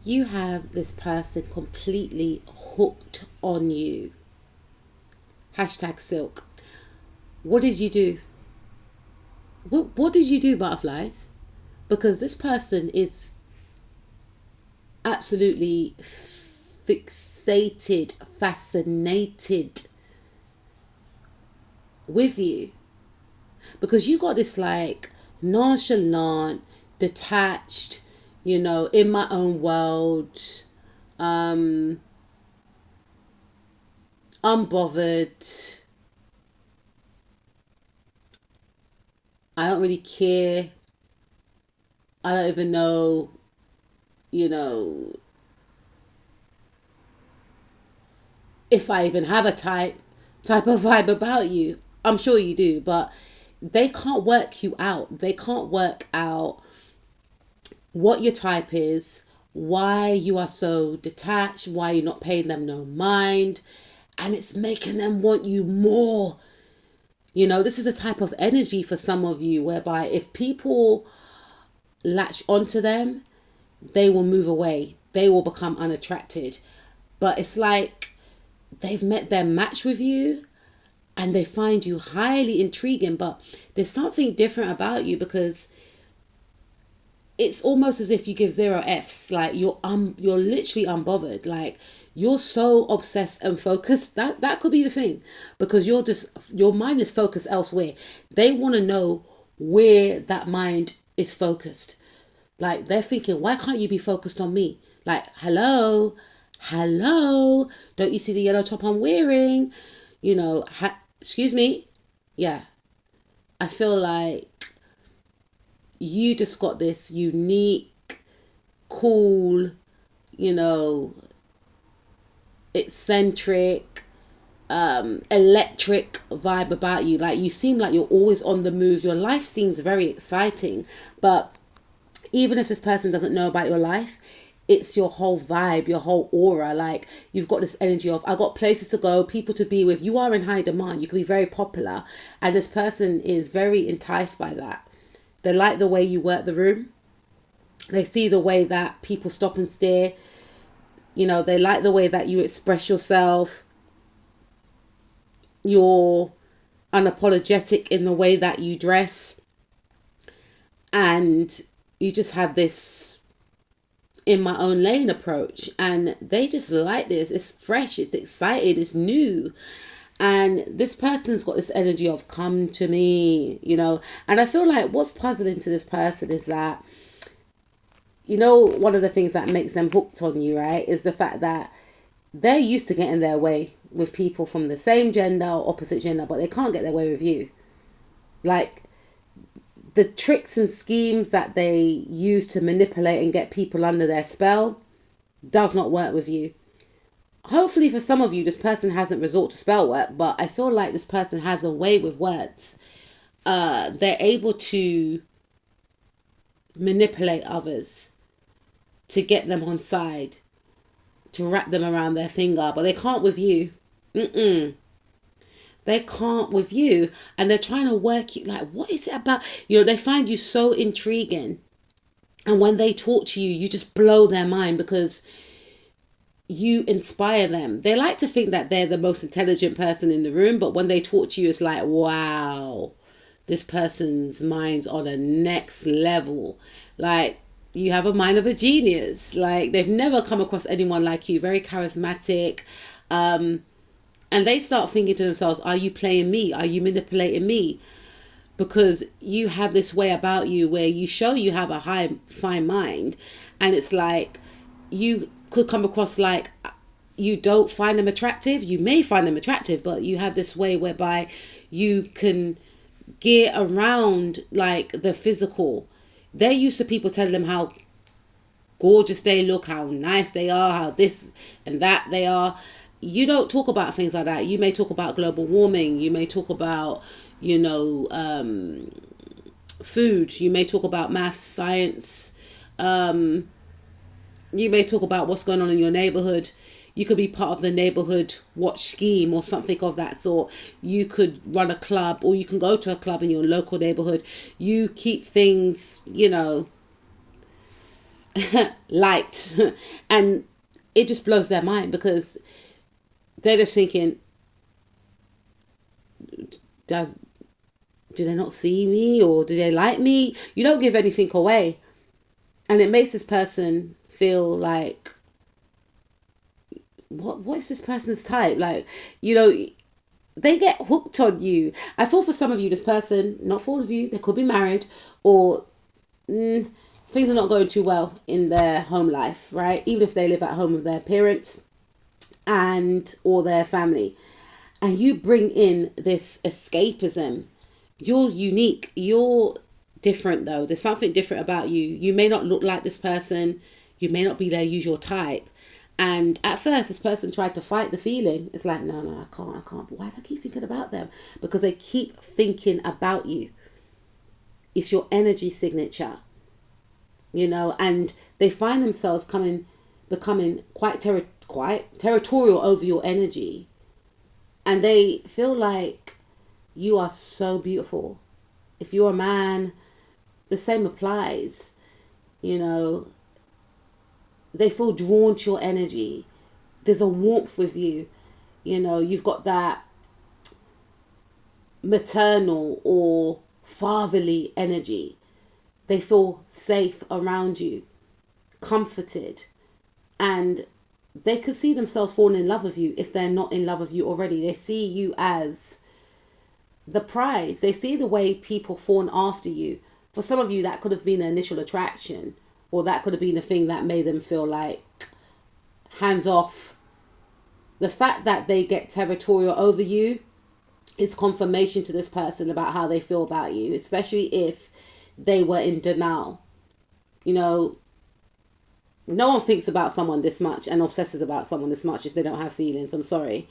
You have this person completely hooked on you. Hashtag silk. What did you do? What did you do, butterflies? Because this person is absolutely fixated, fascinated with you. Because you got this like nonchalant, detached, in my own world, um, unbothered. I don't really care. I don't even know, you know, if I even have a type of vibe about you. I'm sure you do, but they can't work you out. They can't work out what your type is, why you are so detached, why you're not paying them no mind, and it's making them want you more. This is a type of energy for some of you whereby if people latch onto them, they will move away. They will become unattracted. But it's like they've met their match with you and they find you highly intriguing, but there's something different about you because it's almost as if you give zero F's. Like you're literally unbothered. Like you're so obsessed and focused. That could be the thing. Because your mind is focused elsewhere. They want to know where that mind is focused. Like they're thinking, why can't you be focused on me? Like, hello, don't you see the yellow top I'm wearing? Excuse me. Yeah, I feel like you just got this unique, cool, you know, eccentric, electric vibe about you. Like you seem like you're always on the move. Your life seems very exciting, but even if this person doesn't know about your life, it's your whole vibe, your whole aura. Like you've got this energy of, I got places to go, people to be with. You are in high demand. You can be very popular. And this person is very enticed by that. They like the way you work the room. They see the way that people stop and stare. They like the way that you express yourself. You're unapologetic in the way that you dress. And you just have this in my own lane approach, and they just like this. It's fresh, it's exciting, it's new, and this person's got this energy of come to me. And I feel like what's puzzling to this person is that one of the things that makes them hooked on you, right, is the fact that they're used to getting their way with people from the same gender or opposite gender, but they can't get their way with you. Like the tricks and schemes that they use to manipulate and get people under their spell does not work with you. Hopefully for some of you, this person hasn't resort to spell work, but I feel like this person has a way with words. They're able to manipulate others to get them on side, to wrap them around their finger, but they can't with you. They can't with you, and they're trying to work you. Like, what is it about? They find you so intriguing, and when they talk to you, you just blow their mind because you inspire them. They like to think that they're the most intelligent person in the room, but when they talk to you, it's like, wow, this person's mind's on a next level. Like, you have a mind of a genius. Like, they've never come across anyone like you. Very charismatic. And they start thinking to themselves, are you playing me? Are you manipulating me? Because you have this way about you where you show you have a fine mind. And it's like you could come across like you don't find them attractive. You may find them attractive, but you have this way whereby you can get around like the physical. They're used to people telling them how gorgeous they look, how nice they are, how this and that they are. You don't talk about things like that. You may talk about global warming. You may talk about, food. You may talk about maths, science. You may talk about what's going on in your neighborhood. You could be part of the neighborhood watch scheme or something of that sort. You could run a club, or you can go to a club in your local neighborhood. You keep things, light. And it just blows their mind because they're just thinking, does do they not see me, or do they like me? You don't give anything away. And it makes this person feel like, what is this person's type? Like, you know, they get hooked on you. I feel for some of you, this person, not for all of you, they could be married, or things are not going too well in their home life, right? Even if they live at home with their parents and or their family. And you bring in this escapism. You're unique. You're different though. There's something different about you. You may not look like this person. You may not be their usual type. And at first, this person tried to fight the feeling. It's like, no, I can't. But why do I keep thinking about them? Because they keep thinking about you. It's your energy signature, you know, and they find themselves becoming quite territorial over your energy. And they feel like you are so beautiful. If you're a man, the same applies, you know. They feel drawn to your energy. There's a warmth with you. You know, you've got that maternal or fatherly energy. They feel safe around you, comforted. And they could see themselves falling in love with you if they're not in love with you already. They see you as the prize. They see the way people fawn after you. For some of you, that could have been an initial attraction, or that could have been the thing that made them feel like hands off. The fact that they get territorial over you is confirmation to this person about how they feel about you, especially if they were in denial. You know, no one thinks about someone this much and obsesses about someone this much if they don't have feelings. I'm sorry.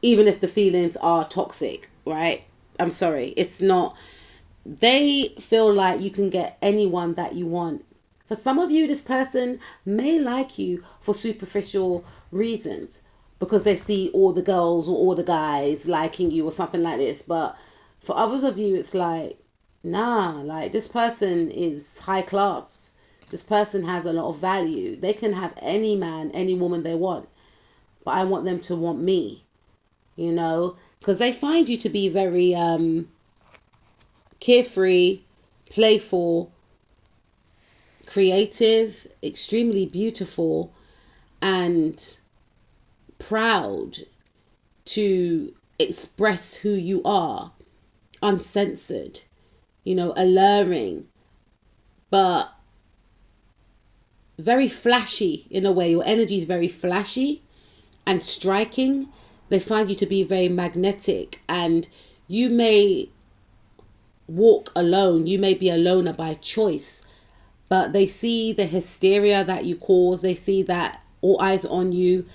Even if the feelings are toxic, right? I'm sorry. It's not. They feel like you can get anyone that you want. For some of you, this person may like you for superficial reasons because they see all the girls or all the guys liking you or something like this. But for others of you, it's like, nah, like this person is high class. This person has a lot of value. They can have any man, any woman they want. But I want them to want me, you know, because they find you to be very carefree, playful, creative, extremely beautiful, and proud to express who you are, uncensored, you know, alluring, but very flashy in a way. Your energy is very flashy and striking. They find you to be very magnetic, and you may walk alone. You may be a loner by choice, but they see the hysteria that you cause. They see that all eyes on you.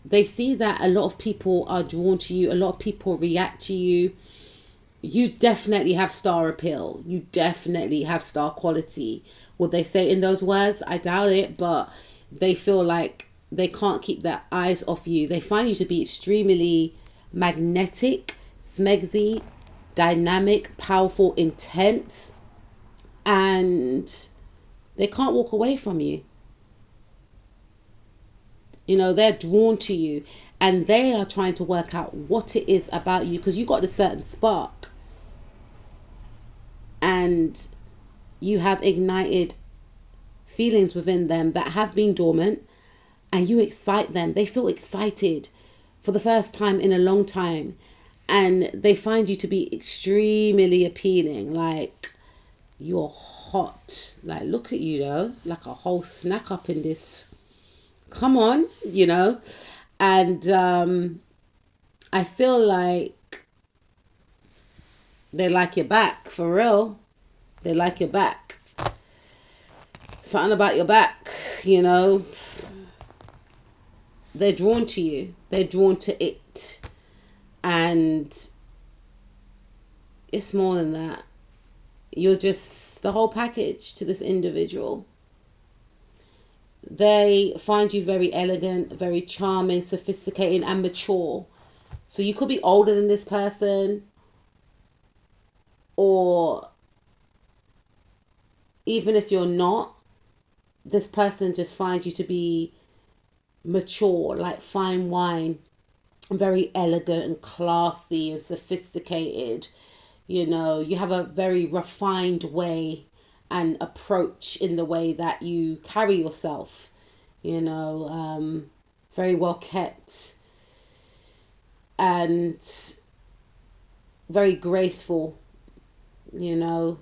They see that a lot of people are drawn to you. A lot of people react to you. You definitely have star appeal. You definitely have star quality. Would they say in those words? I doubt it, but they feel like they can't keep their eyes off you. They find you to be extremely magnetic, smegsy, dynamic, powerful, intense, and they can't walk away from you. You know, they're drawn to you, and they are trying to work out what it is about you, because you got a certain spark and you have ignited feelings within them that have been dormant, and you excite them. They feel excited for the first time in a long time, and they find you to be extremely appealing. Like, you're hot. Like, look at you though, like a whole snack up in this. Come on, you know. And I feel like they like your back, for real. They like your back. Something about your back, you know. They're drawn to you. They're drawn to it. And it's more than that. You're just the whole package to this individual. They find you very elegant, very charming, sophisticated, and mature. So you could be older than this person, or even if you're not, this person just finds you to be mature, like fine wine, very elegant and classy and sophisticated. You know, you have a very refined way and approach in the way that you carry yourself. You know, very well kept and very graceful. You know,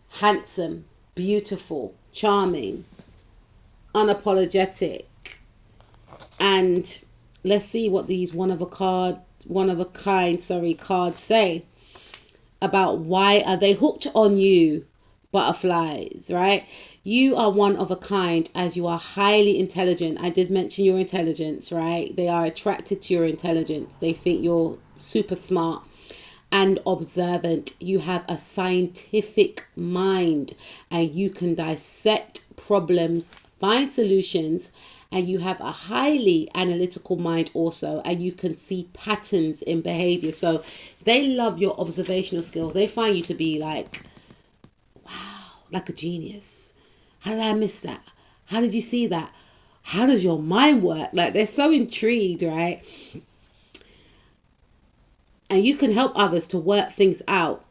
handsome, beautiful, charming, unapologetic. And let's see what these one of a kind cards say about why are they hooked on you, butterflies, right? You are one of a kind as you are highly intelligent. I did mention your intelligence, right? They are attracted to your intelligence. They think you're super smart and observant. You have a scientific mind and you can dissect problems, find solutions, and you have a highly analytical mind also, and you can see patterns in behavior. So they love your observational skills. They find you to be like, wow, like a genius. How did I miss that? How did you see that? How does your mind work? Like, they're so intrigued, right? And you can help others to work things out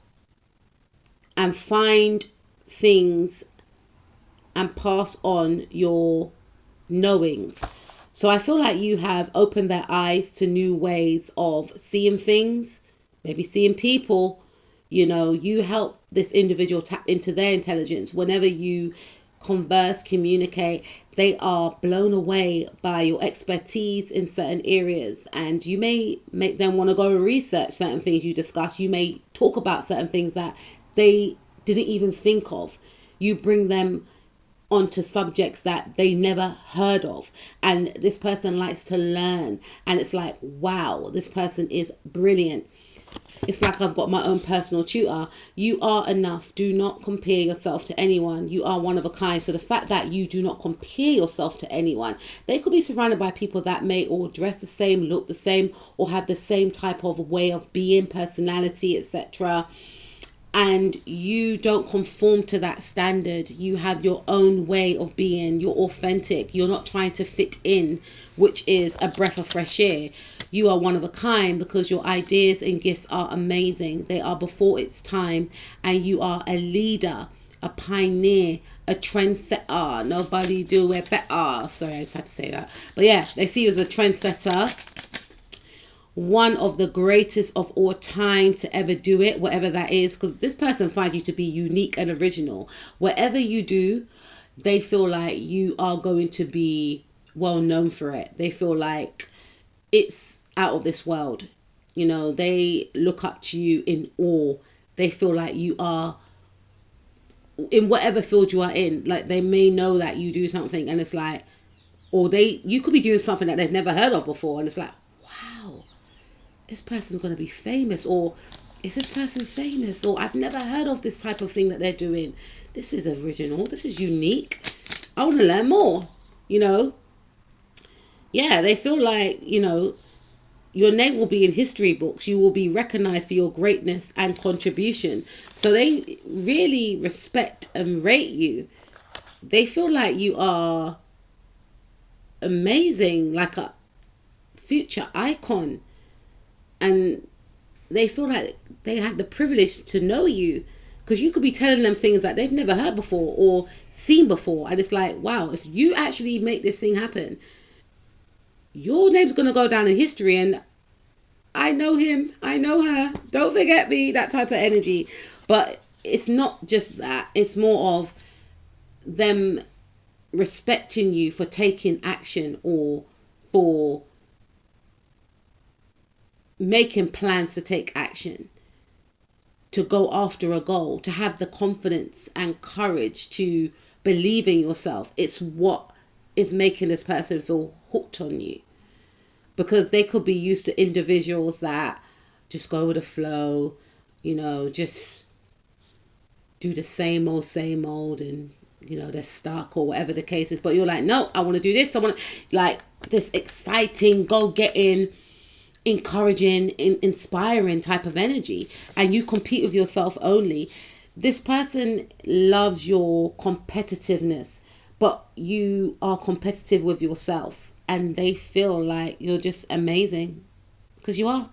and find things and pass on your knowings. So I feel like you have opened their eyes to new ways of seeing things, maybe seeing people. You know, you help this individual tap into their intelligence. Whenever you converse, communicate, they are blown away by your expertise in certain areas, and you may make them want to go and research certain things you discuss. You may talk about certain things that they didn't even think of. You bring them onto subjects that they never heard of, and this person likes to learn, and it's like, wow, this person is brilliant. It's like I've got my own personal tutor. You are enough. Do not compare yourself to anyone. You are one of a kind. So the fact that you do not compare yourself to anyone, they could be surrounded by people that may all dress the same, look the same, or have the same type of way of being, personality, etc. And you don't conform to that standard. You have your own way of being. You're authentic. You're not trying to fit in, which is a breath of fresh air. You are one of a kind because your ideas and gifts are amazing. They are before its time, and you are a leader, a pioneer, a trendsetter. Nobody do it better. Sorry, I just had to say that. But yeah, they see you as a trendsetter. One of the greatest of all time to ever do it, whatever that is, because this person finds you to be unique and original. Whatever you do, they feel like you are going to be well known for it. They feel like it's out of this world. You know, they look up to you in awe. They feel like you are in whatever field you are in. Like, they may know that you do something, and it's like, or you could be doing something that they've never heard of before, and it's like, wow, this person's going to be famous, or is this person famous, or I've never heard of this type of thing that they're doing. This is original. This is unique. I want to learn more, you know. Yeah, they feel like, you know, your name will be in history books. You will be recognized for your greatness and contribution. So they really respect and rate you. They feel like you are amazing, like a future icon. And they feel like they had the privilege to know you, because you could be telling them things that they've never heard before or seen before. And it's like, wow, if you actually make this thing happen, your name's going to go down in history. And I know him, I know her, don't forget me, that type of energy. But it's not just that. It's more of them respecting you for taking action, or for making plans to take action, to go after a goal, to have the confidence and courage to believe in yourself. It's what is making this person feel hooked on you, because they could be used to individuals that just go with the flow, you know, just do the same old, and you know, they're stuck or whatever the case is. But you're like, no, I want to do this. I want to, like, this exciting, go-getting, encouraging, inspiring type of energy. And you compete with yourself only. this person loves your competitiveness, but you are competitive with yourself, and they feel like you're just amazing because you are.